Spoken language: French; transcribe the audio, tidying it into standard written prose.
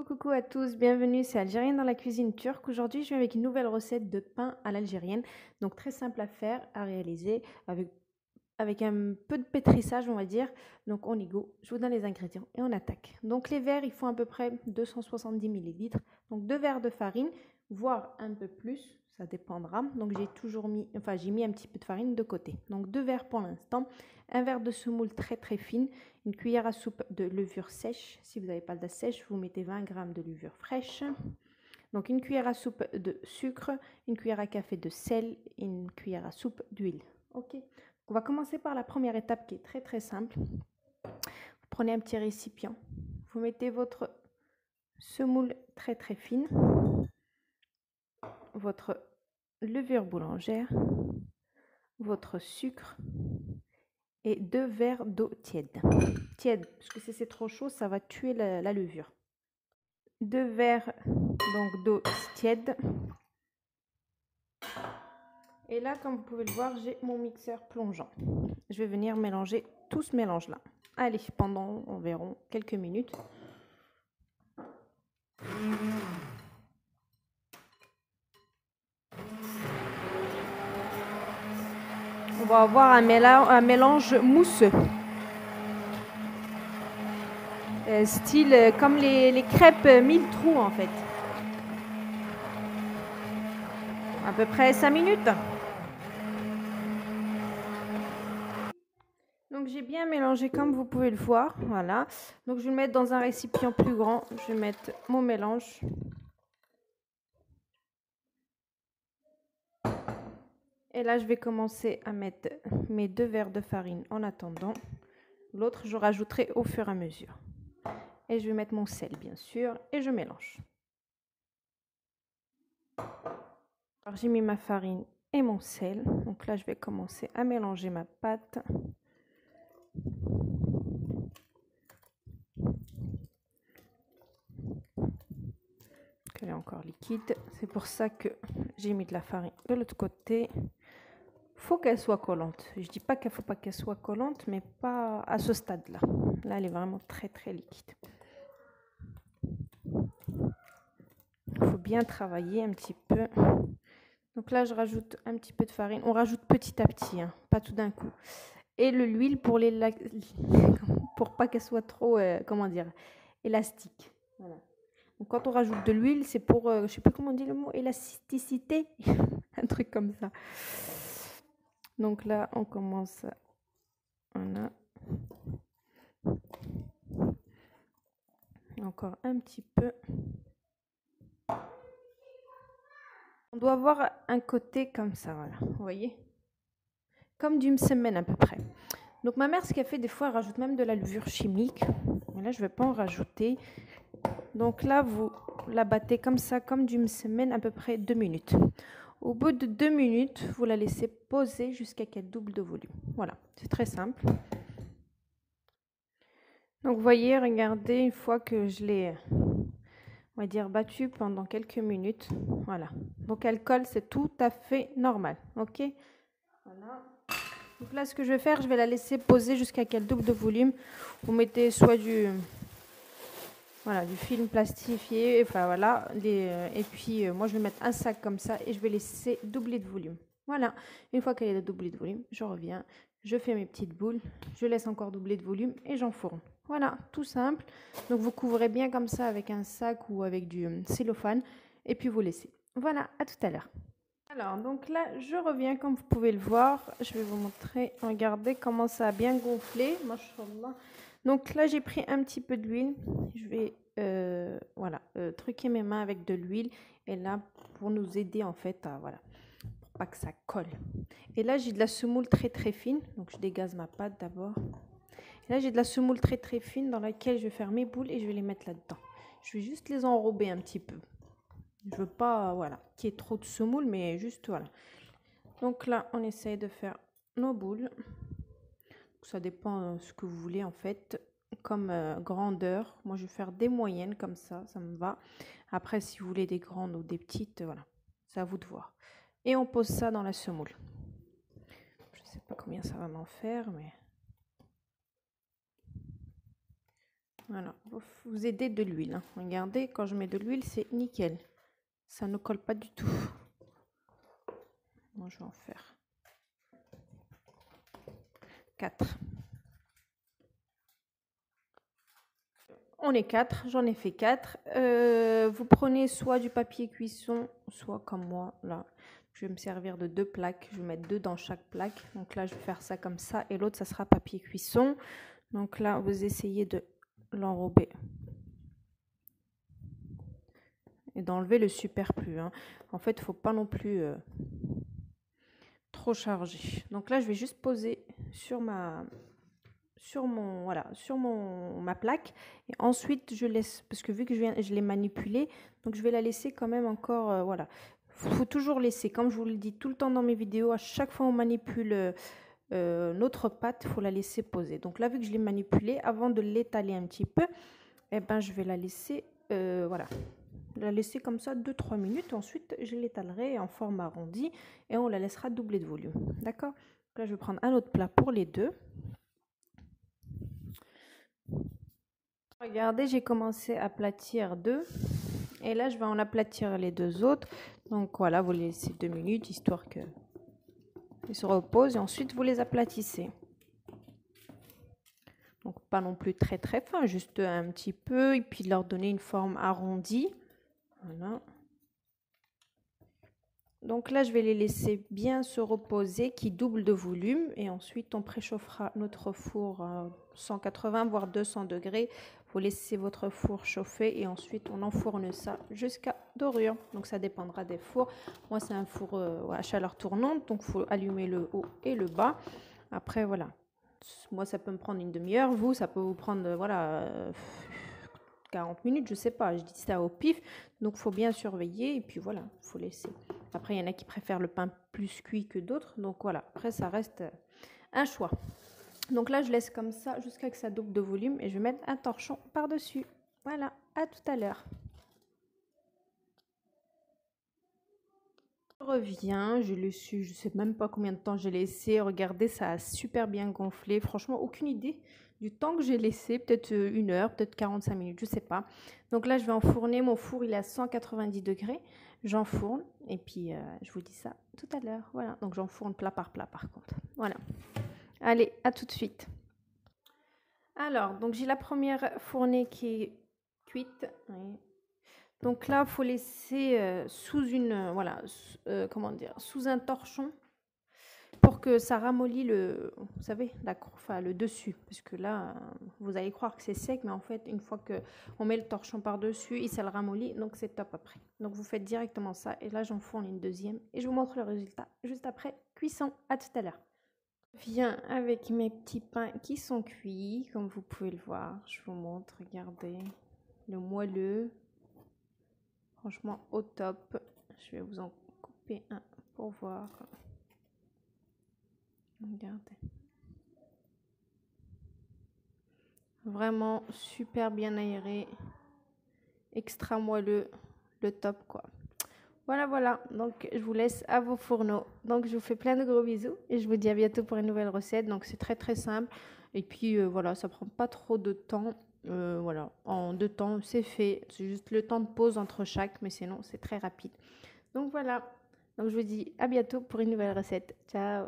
Coucou à tous, bienvenue, c'est Algérienne dans la cuisine turque. Aujourd'hui, je viens avec une nouvelle recette de pain à l'algérienne. Donc très simple à faire, à réaliser, avec un peu de pétrissage, on va dire. Donc on y go, je vous donne les ingrédients et on attaque. Donc les verres, il faut à peu près 270 millilitres. Donc 2 verres de farine, voire un peu plus, ça dépendra. Donc j'ai mis un petit peu de farine de côté. Donc 2 verres pour l'instant, un verre de semoule très très fine, une cuillère à soupe de levure sèche. Si vous n'avez pas de sèche, vous mettez 20 g de levure fraîche. Donc une cuillère à soupe de sucre, une cuillère à café de sel et une cuillère à soupe d'huile. Ok. On va commencer par la première étape qui est très très simple. Vous prenez un petit récipient, vous mettez votre semoule très très fine, votre levure boulangère, votre sucre et 2 verres d'eau tiède. Tiède, parce que si c'est trop chaud, ça va tuer la levure. 2 verres donc d'eau tiède. Et là, comme vous pouvez le voir, j'ai mon mixeur plongeant. Je vais venir mélanger tout ce mélange-là. Allez, pendant environ quelques minutes. On va avoir un mélange mousseux. Style comme les crêpes 1000 trous en fait. À peu près 5 minutes. Donc j'ai bien mélangé comme vous pouvez le voir. Voilà. Donc je vais le mettre dans un récipient plus grand. Je vais mettre mon mélange. Et là, je vais commencer à mettre mes 2 verres de farine en attendant. L'autre, je rajouterai au fur et à mesure. Et je vais mettre mon sel, bien sûr, et je mélange. Alors, j'ai mis ma farine et mon sel. Donc là, je vais commencer à mélanger ma pâte. Elle est encore liquide. C'est pour ça que j'ai mis de la farine de l'autre côté. Faut qu'elle soit collante. Je dis pas qu'il faut pas qu'elle soit collante, mais pas à ce stade-là. Là, elle est vraiment très très liquide. Il faut bien travailler un petit peu. Donc là, je rajoute un petit peu de farine. On rajoute petit à petit, hein, pas tout d'un coup. Et l'huile pour pas qu'elle soit trop, comment dire, élastique. Voilà. Donc quand on rajoute de l'huile, c'est pour, je sais plus comment on dit le mot, élasticité, un truc comme ça. Donc là, on commence, voilà. Encore un petit peu. On doit avoir un côté comme ça, voilà. Vous voyez? Comme du msemen à peu près. Donc ma mère, ce qu'elle fait des fois, elle rajoute même de la levure chimique. Mais là, je ne vais pas en rajouter. Donc là, vous la battez comme ça, comme du msemen, à peu près 2 minutes. Au bout de 2 minutes, vous la laissez poser jusqu'à qu'elle double de volume. Voilà, c'est très simple. Donc vous voyez, regardez, une fois que je l'ai, on va dire, battue pendant quelques minutes, voilà. Donc elle colle, c'est tout à fait normal, ok? Voilà. Donc là, ce que je vais faire, je vais la laisser poser jusqu'à qu'elle double de volume. Vous mettez soit du film plastifié, enfin voilà. Et puis, moi, je vais mettre un sac comme ça et je vais laisser doubler de volume. Voilà. Une fois qu'elle est doublée de volume, je reviens, je fais mes petites boules, je laisse encore doubler de volume et j'enfourne. Voilà, tout simple. Donc, vous couvrez bien comme ça avec un sac ou avec du cellophane et puis vous laissez. Voilà, à tout à l'heure. Alors, donc là, je reviens, comme vous pouvez le voir. Je vais vous montrer. Regardez comment ça a bien gonflé. Machallah. Donc là, j'ai pris un petit peu d'huile. Je vais truquer mes mains avec de l'huile. Et là, pour nous aider en fait à, voilà, pour pas que ça colle. Et là, j'ai de la semoule très très fine. Donc je dégaze ma pâte d'abord. Et là, j'ai de la semoule très très fine dans laquelle je vais faire mes boules et je vais les mettre là-dedans. Je vais juste les enrober un petit peu. Je veux pas, voilà, qu'il y ait trop de semoule, mais juste, voilà. Donc là, on essaye de faire nos boules. Ça dépend de ce que vous voulez, en fait, comme grandeur. Moi, je vais faire des moyennes, comme ça me va. Après, si vous voulez des grandes ou des petites, voilà, c'est à vous de voir. Et on pose ça dans la semoule. Je ne sais pas combien ça va m'en faire, mais... Voilà, vous aidez de l'huile. Hein. Regardez, quand je mets de l'huile, c'est nickel. Ça ne colle pas du tout. Moi, je vais en faire 4. On est 4, j'en ai fait 4. Vous prenez soit du papier cuisson, soit comme moi, là. Je vais me servir de 2 plaques. Je vais mettre 2 dans chaque plaque. Donc là, je vais faire ça comme ça. Et l'autre, ça sera papier cuisson. Donc là, vous essayez de l'enrober. Et d'enlever le superflu. Hein. En fait, il ne faut pas non plus trop charger. Donc là, je vais juste poser sur ma plaque et ensuite je laisse, parce que vu que je l'ai manipulée, donc je vais la laisser quand même encore, voilà, faut toujours laisser, comme je vous le dis tout le temps dans mes vidéos, à chaque fois on manipule notre pâte, faut la laisser poser. Donc là, vu que je l'ai manipulée, avant de l'étaler un petit peu, et ben je vais la laisser, voilà, la laisser comme ça 2-3 minutes. Ensuite je l'étalerai en forme arrondie et on la laissera doubler de volume. D'accord? Là je vais prendre un autre plat pour les deux. Regardez, j'ai commencé à aplatir 2 et là je vais en aplatir les 2 autres. Donc voilà, vous les laissez 2 minutes histoire que ils se reposent et ensuite vous les aplatissez. Donc pas non plus très très fin, juste un petit peu et puis leur donner une forme arrondie. Voilà. Donc là je vais les laisser bien se reposer, qui double de volume, et ensuite on préchauffera notre four à 180 voire 200 degrés. Vous laissez votre four chauffer et ensuite on enfourne ça jusqu'à dorure. Donc ça dépendra des fours. Moi c'est un four à chaleur tournante, donc il faut allumer le haut et le bas. Après voilà, moi ça peut me prendre une demi-heure, vous ça peut vous prendre voilà 40 minutes, je sais pas, je dis ça au pif, donc faut bien surveiller et puis voilà, faut laisser. Après il y en a qui préfèrent le pain plus cuit que d'autres, donc voilà, après ça reste un choix. Donc là je laisse comme ça jusqu'à que ça double de volume et je vais mettre un torchon par dessus. Voilà, à tout à l'heure. Je reviens, je l'ai su, je sais même pas combien de temps j'ai laissé. Regardez, ça a super bien gonflé. Franchement, aucune idée du temps que j'ai laissé. Peut-être 1 heure, peut-être 45 minutes, je sais pas. Donc là, je vais enfourner. Mon four, il est à 190 degrés. J'enfourne et puis je vous dis ça tout à l'heure. Voilà, donc j'enfourne plat par contre. Voilà. Allez, à tout de suite. Alors, donc j'ai la première fournée qui est cuite. Oui. Donc là, il faut laisser sous une, voilà, comment dire, sous un torchon pour que ça ramollit le, vous savez, enfin, le dessus. Parce que là, vous allez croire que c'est sec, mais en fait, une fois qu'on met le torchon par-dessus, il ça le ramollit, donc c'est top après. Donc vous faites directement ça. Et là, j'enfourne une deuxième et je vous montre le résultat juste après cuisson. À tout à l'heure. Je viens avec mes petits pains qui sont cuits, comme vous pouvez le voir. Je vous montre, regardez, le moelleux. Franchement, au top. Je vais vous en couper un pour voir. Regardez. Vraiment super bien aéré. Extra moelleux. Le top, quoi. Voilà, voilà. Donc, je vous laisse à vos fourneaux. Donc, je vous fais plein de gros bisous. Et je vous dis à bientôt pour une nouvelle recette. Donc, c'est très, très simple. Et puis, voilà, ça prend pas trop de temps. Voilà, en 2 temps, c'est fait. C'est juste le temps de pause entre chaque. Mais sinon, c'est très rapide. Donc voilà, donc je vous dis à bientôt pour une nouvelle recette. Ciao!